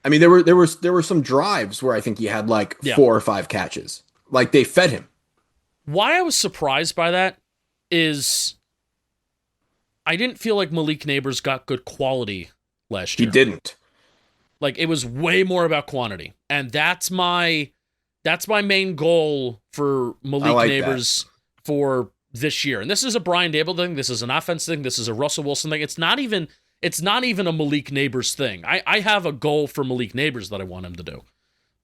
I mean, there were some drives where I think he had like Yeah. 4 or 5 catches. Like they fed him. Why I was surprised by that is I didn't feel like Malik Nabers got good quality last He year. didn't. Like it was way more about quantity. And that's my main goal for Malik like Nabers for this year. And this is a Brian Dable thing, this is an offense thing, this is a Russell Wilson thing. It's not even a Malik Nabers thing. I have a goal for Malik Nabers that I want him to do.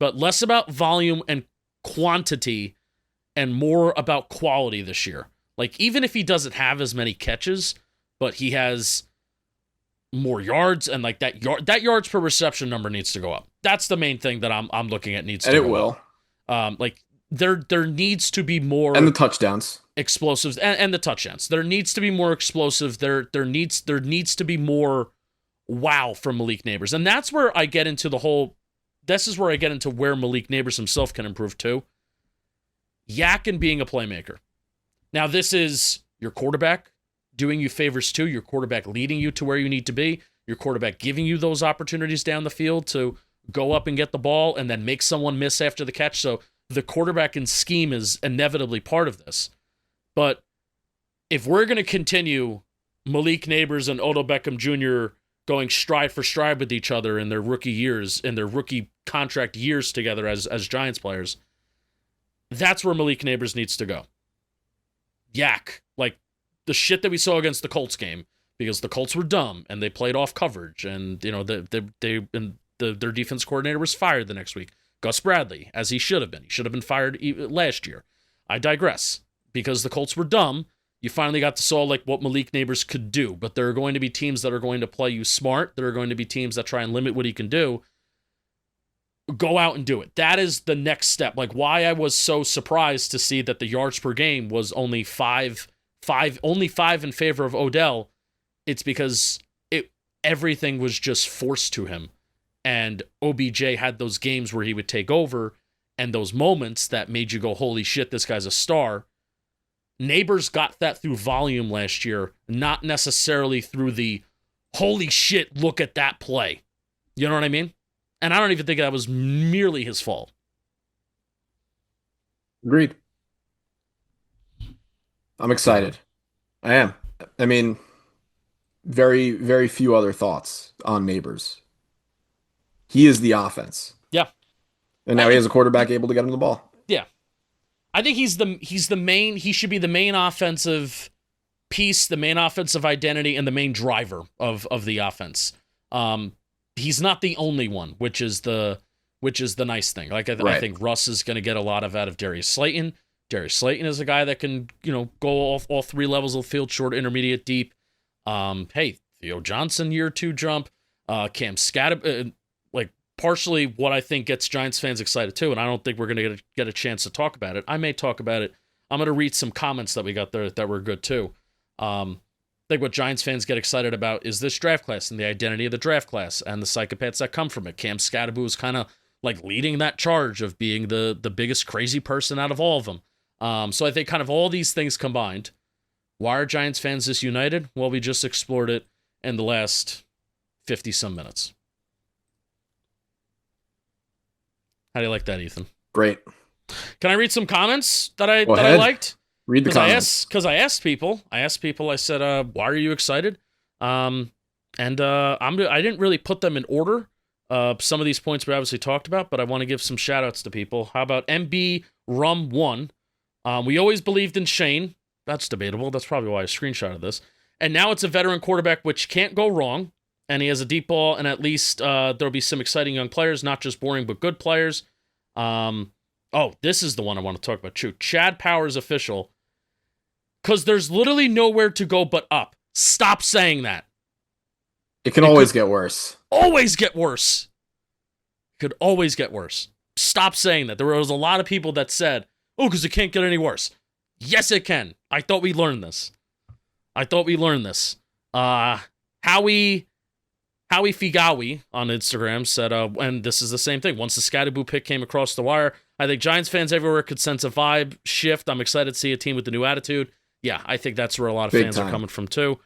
But less about volume and quantity and more about quality this year. Like, even if he doesn't have as many catches, but he has more yards, and like that yards per reception number needs to go up. That's the main thing that I'm looking at needs to And go it will. up. Like there needs to be more And the touchdowns. explosives and the touchdowns. There needs to be more explosive. There needs to be more wow from Malik Nabers. And that's where I get into where Malik Nabers himself can improve too. Yak and being a playmaker. Now, this is your quarterback doing you favors too, your quarterback leading you to where you need to be, your quarterback giving you those opportunities down the field to go up and get the ball and then make someone miss after the catch. So the quarterback and scheme is inevitably part of this. But if we're going to continue Malik Nabers and Odell Beckham Jr. going stride for stride with each other in their rookie years, in their rookie contract years together as Giants players, that's where Malik Nabers needs to go. Yak, like the shit that we saw against the Colts game, because the Colts were dumb and they played off coverage, and their defense coordinator was fired the next week. Gus Bradley, as he should have been. He should have been fired last year. I digress. Because the Colts were dumb, you finally got to saw like what Malik Nabers could do. But there are going to be teams that are going to play you smart. There are going to be teams that try and limit what he can do. Go out and do it. That is the next step. Like why I was so surprised to see that the yards per game was only only five in favor of Odell. It's because everything was just forced to him. And OBJ had those games where he would take over and those moments that made you go, holy shit, this guy's a star. Nabers got that through volume last year, not necessarily through the holy shit, look at that play. You know what I mean? And I don't even think that was merely his fault. Agreed. I'm excited. I am. I mean, very, very few other thoughts on Nabers. He is the offense. Yeah. And now he has a quarterback able to get him the ball. Yeah. I think he should be the main offensive piece, the main offensive identity, and the main driver of the offense. He's not the only one, which is the nice thing. Like I think Russ is going to get a lot out of Darius Slayton. Darius Slayton is a guy that can, go all three levels of the field, short, intermediate, deep. Hey, Theo Johnson, year 2 jump. Cam Scatterby, partially what I think gets Giants fans excited too, and I don't think we're going to get a chance to talk about it. I may talk about it. I'm going to read some comments that we got there that were good too. I think what Giants fans get excited about is this draft class and the identity of the draft class and the psychopaths that come from it. Cam Scatterby is kind of like leading that charge of being the biggest crazy person out of all of them. So I think kind of all these things combined. Why are Giants fans disunited? Well, we just explored it in the last 50-some minutes. How do you like that, Ethan? Great. Can I read some comments that I ahead. liked? Read the comments. Because I asked people. I said, why are you excited? I didn't really put them in order. Some of these points we obviously talked about, but I want to give some shout outs to people. How about MB Rum 1? We always believed in Shane. That's debatable. That's probably why I screenshotted this. And now it's a veteran quarterback, which can't go wrong. And he has a deep ball, and at least there'll be some exciting young players, not just boring, but good players. This is the one I want to talk about, too. Chad Powers official. Because there's literally nowhere to go but up. Stop saying that. It can always get worse. Always get worse. Could always get worse. Stop saying that. There was a lot of people that said, because it can't get any worse. Yes, it can. I thought we learned this. Howie Figawi on Instagram said, and this is the same thing. Once the Scatterby pick came across the wire, I think Giants fans everywhere could sense a vibe shift. I'm excited to see a team with a new attitude. Yeah, I think that's where a lot of fans are coming from too.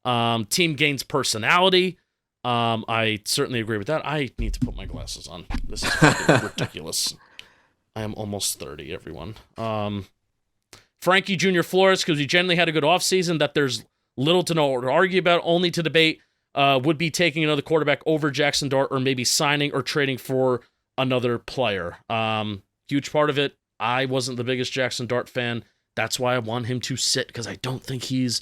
Team gains personality. I certainly agree with that. I need to put my glasses on. This is fucking ridiculous. I am almost 30, everyone. Frankie Jr. Flores, because he generally had a good offseason that there's little to know or to argue about, only to debate would be taking another quarterback over Jaxson Dart or maybe signing or trading for another player. Huge part of it, I wasn't the biggest Jaxson Dart fan. That's why I want him to sit, because I don't think he's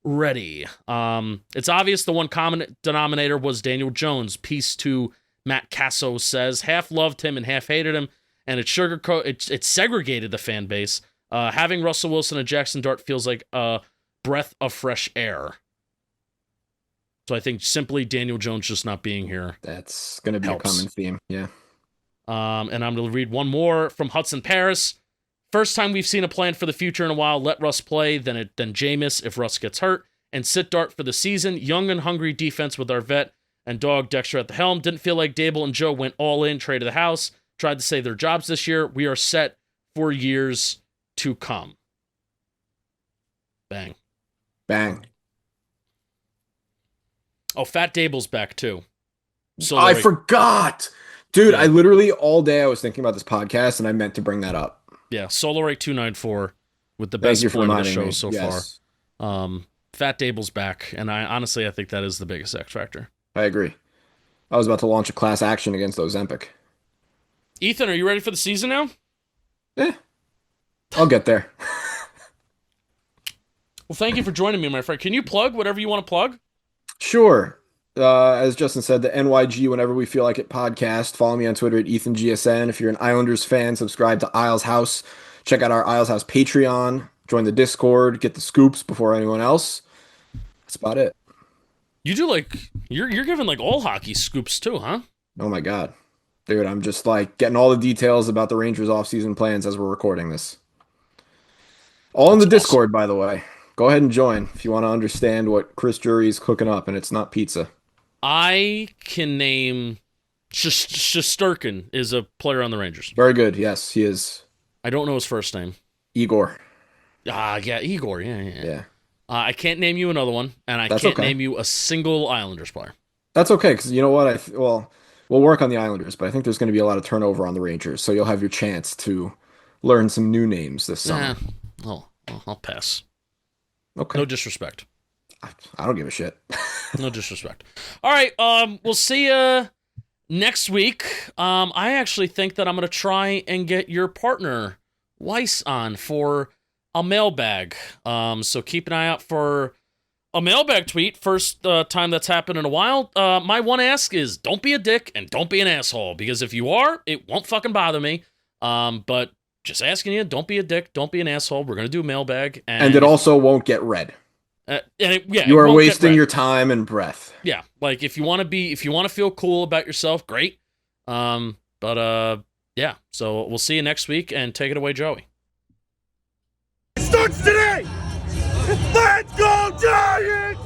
ready. It's obvious the one common denominator was Daniel Jones. Piece to Matt Casso says, half loved him and half hated him, and it segregated the fan base. Having Russell Wilson and Jaxson Dart feels like a breath of fresh air. So I think simply Daniel Jones just not being here. That's going to be helps. A common theme, yeah. And I'm going to read one more from Hudson Paris. First time we've seen a plan for the future in a while. Let Russ play, then Jameis if Russ gets hurt, and sit Dart for the season. Young and hungry defense with our vet and dog Dexter at the helm. Didn't feel like Dable and Joe went all in, traded the house, tried to save their jobs this year. We are set for years to come. Bang. Bang. Oh, Fat Dable's back too. So I forgot. Dude, yeah. I literally all day I was thinking about this podcast and I meant to bring that up. Yeah, Solarite 294 with the best one of the show so far. Fat Dable's back, and I think that is the biggest X factor. I agree. I was about to launch a class action against Ozempic. Ethan, are you ready for the season now? I'll get there. Well, thank you for joining me, my friend. Can you plug whatever you want to plug? Sure. As Justin said, the NYG Whenever We Feel Like It podcast. Follow me on Twitter at EthanGSN. If you're an Islanders fan, subscribe to Isles House. Check out our Isles House Patreon. Join the Discord. Get the scoops before anyone else. That's about it. You do you're giving all hockey scoops too, huh? Oh my God. Dude, I'm just like getting all the details about the Rangers offseason plans as we're recording this. All in That's the awesome. Discord, by the way. Go ahead and join if you want to understand what Chris Jury's cooking up, and it's not pizza. I can name Shesterkin is a player on the Rangers. Very good. Yes, he is. I don't know his first name. Igor. Yeah, Igor. Yeah. Yeah, I can't name you another one, and I that's can't okay. name you a single Islanders player. That's okay, because you know what? Well, we'll work on the Islanders, but I think there's going to be a lot of turnover on the Rangers, so you'll have your chance to learn some new names this Nah, summer. I'll pass. Okay. No disrespect. I don't give a shit. No disrespect. All right. We'll see you next week. I actually think that I'm gonna try and get your partner Weiss on for a mailbag. So keep an eye out for a mailbag tweet. First time that's happened in a while. My one ask is don't be a dick and don't be an asshole, because if you are, it won't fucking bother me. But just asking you, don't be a dick, don't be an asshole. We're gonna do a mailbag, And it also won't get read. Yeah, You it are won't get wasting read. your time and breath. Yeah, like if you want to feel cool about yourself, great. Yeah. So we'll see you next week, and take it away, Joey. Starts today. Let's go Giants!